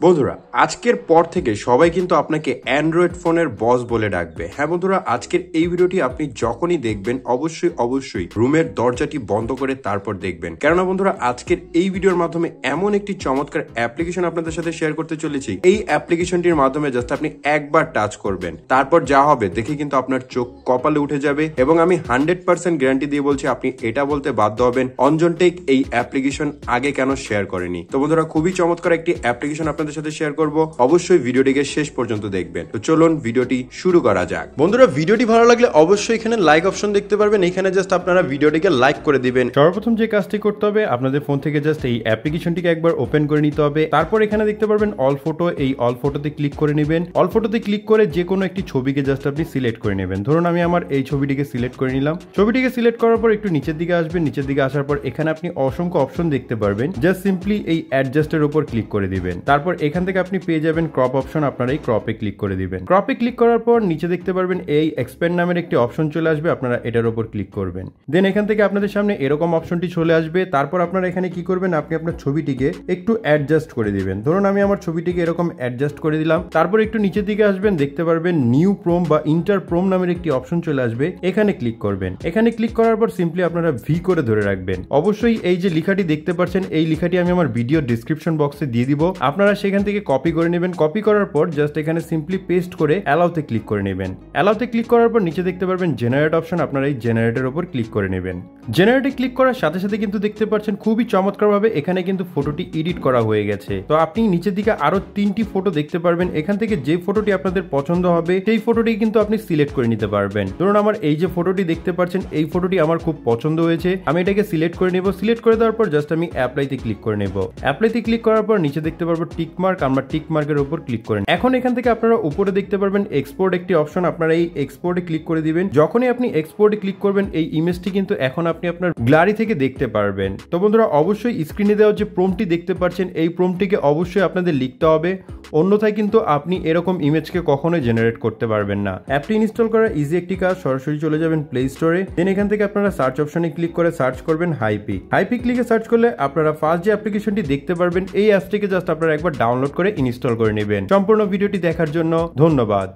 বন্ধুরা আজকের পর থেকে সবাই কিন্তু আপনাকে অ্যান্ড্রয়েড ফোনের বস বলে ডাকবে। হ্যাঁ বন্ধুরা, আজকের এই ভিডিওটি আপনি যখনই দেখবেন অবশ্যই রুমের দরজাটি বন্ধ করে তারপর দেখবেন, কেননা বন্ধুরা আজকের এই ভিডিওর মাধ্যমে এমন একটি চমৎকার অ্যাপ্লিকেশন আপনাদের সাথে শেয়ার করতে চলেছি। এই অ্যাপ্লিকেশনটির মাধ্যমে জাস্ট আপনি একবার টাচ করবেন, তারপর যা হবে দেখে কিন্তু আপনার চোখ কপালে উঠে যাবে এবং আমি 100% গ্যারান্টি দিয়ে বলছি আপনি এটা বলতে বাধ্য হবেন অঞ্জন টেক এই অ্যাপ্লিকেশন আগে কেন শেয়ার করেনি। তো বন্ধুরা খুবই চমৎকার একটি অ্যাপ্লিকেশন আপনাদের সাথে শেয়ার করব, অবশ্যই ভিডিওটিকে শেষ পর্যন্ত দেখবেন। তো চলুন ভিডিওটি শুরু করা যাক। বন্ধুরা ভিডিওটি ভালো লাগলে অবশ্যই এখানে লাইক অপশন দেখতে পারবেন, এখানে জাস্ট আপনারা ভিডিওটিকে লাইক করে দিবেন। সর্বপ্রথম যে কাজটি করতে হবে, আপনাদের ফোন থেকে জাস্ট এই অ্যাপ্লিকেশনটিকে একবার ওপেন করে নিতে হবে। তারপর এখানে দেখতে পারবেন অল ফটো, এই অল ফটোতে ক্লিক করে নেবেন। অল ফটোতে ক্লিক করে যে কোনো একটি ছবিকে জাস্ট আপনি সিলেক্ট করে নেবেন। ধরুন আমি আমার এই ছবিটিকে সিলেক্ট করে নিলাম। ছবিটিকে সিলেক্ট করার পর একটু নিচের দিকে আসবেন, নিচের দিকে আসার পর এখানে আপনি অসংখ্য অপশন দেখতে পারবেন। জাস্ট সিম্পলি এই অ্যাডজাস্টের উপর ক্লিক করে দিবেন। তারপর এখান থেকে আপনি পেয়ে যাবেন ক্রপ অপশন, আপনারা এই ক্রপে ক্লিক করে দিবেন। ক্রপে ক্লিক করার পর নিচে দেখতে পারবেন এই এক্সপ্যান্ড নামের একটি অপশন চলে আসবে, আপনারা এটার উপর ক্লিক করবেন। দেন এখান থেকে আপনাদের সামনে এরকম অপশনটি চলে আসবে। তারপর আপনারা এখানে কি করবেন, আপনি আপনার ছবিটিকে একটু অ্যাডজাস্ট করে দিবেন। ধরুন আমি আমার ছবিটিকে এরকম অ্যাডজাস্ট করে দিলাম। তারপর একটু নিচের দিকে আসবেন, দেখতে পারবেন নিউ প্রোম বা ইন্টার প্রোম নামের একটি অপশন চলে আসবে, এখানে ক্লিক করবেন। এখানে ক্লিক করার পর সিম্পলি আপনারা ভি করে ধরে রাখবেন। অবশ্যই এই যে লেখাটি দেখতে পাচ্ছেন, এই লেখাটি আমি আমার ভিডিও ডিসক্রিপশন বক্সে দিয়ে দিব, আপনারা সেখান থেকে কপি করে নেবেন। কপি করার পর জাস্ট এখানে সিম্পলি পেস্ট করে অ্যালাউতে ক্লিক করে নেবেন। অ্যালাউতে ক্লিক করার পর নিচে দেখতে পারবেন জেনারেট অপশন, আপনারা এই জেনারেটের উপর ক্লিক করে নেবেন। জেনারেটে ক্লিক করার সাথে সাথে কিন্তু দেখতে পাচ্ছেন খুবই চমৎকারভাবে এখানে কিন্তু ফটোটি এডিট করা হয়ে গেছে। তো আপনি নিচের দিকে আরো 3টি ফটো দেখতে পারবেন, এখান থেকে যে ফটোটি আপনাদের পছন্দ হবে সেই ফটোটি কিন্তু আপনি সিলেক্ট করে নিতে পারবেন। ধরুন আমার এই যে ফটোটি দেখতে পাচ্ছেন, এই ফটোটি আমার খুব পছন্দ হয়েছে, আমি এটাকে সিলেক্ট করে নেব। সিলেক্ট করে দেওয়ার পর জাস্ট আমি অ্যাপ্লাইতে ক্লিক করে নেব। অ্যাপ্লাইতে ক্লিক করার পর নিচে দেখতে পারবো টিক মার্ক, আমরা টিক মার্কের উপর ক্লিক করে এখন এখান থেকে আপনারা উপরে দেখতে পারবেন এক্সপোর্ট একটি অপশন, আপনারা এই এক্সপোর্টে ক্লিক করে দিবেন। যখনই আপনি এক্সপোর্টে ক্লিক করবেন এই ইমেজটি কিন্তু এখন আপনি আপনার গ্যালারি থেকে দেখতে পারবেন। তো বন্ধুরা অবশ্যই স্ক্রিনে দেওয়া যে প্রম্পটটি দেখতে পাচ্ছেন, এই প্রম্পটটিকে অবশ্যই আপনাদের লিখতে হবে, অন্যথায় কিন্তু আপনি এরকম ইমেজকে কখনোই জেনারেট করতে পারবেন না। অ্যাপটি ইনস্টল করা ইজি একটি কাজ, সরাসরি চলে যাবেন প্লে স্টোরে। দেন এখান থেকে আপনারা সার্চ অপশনে ক্লিক করে সার্চ করবেন হাইপিক। হাইপিক ক্লিকে সার্চ করলে আপনারা ফার্স্ট যে অ্যাপ্লিকেশনটি দেখতে পারবেন, এই অ্যাপটিকে জাস্ট আপনারা একবার ডাউনলোড করে ইনস্টল করে নেবেন। সম্পূর্ণ ভিডিওটি দেখার জন্য ধন্যবাদ।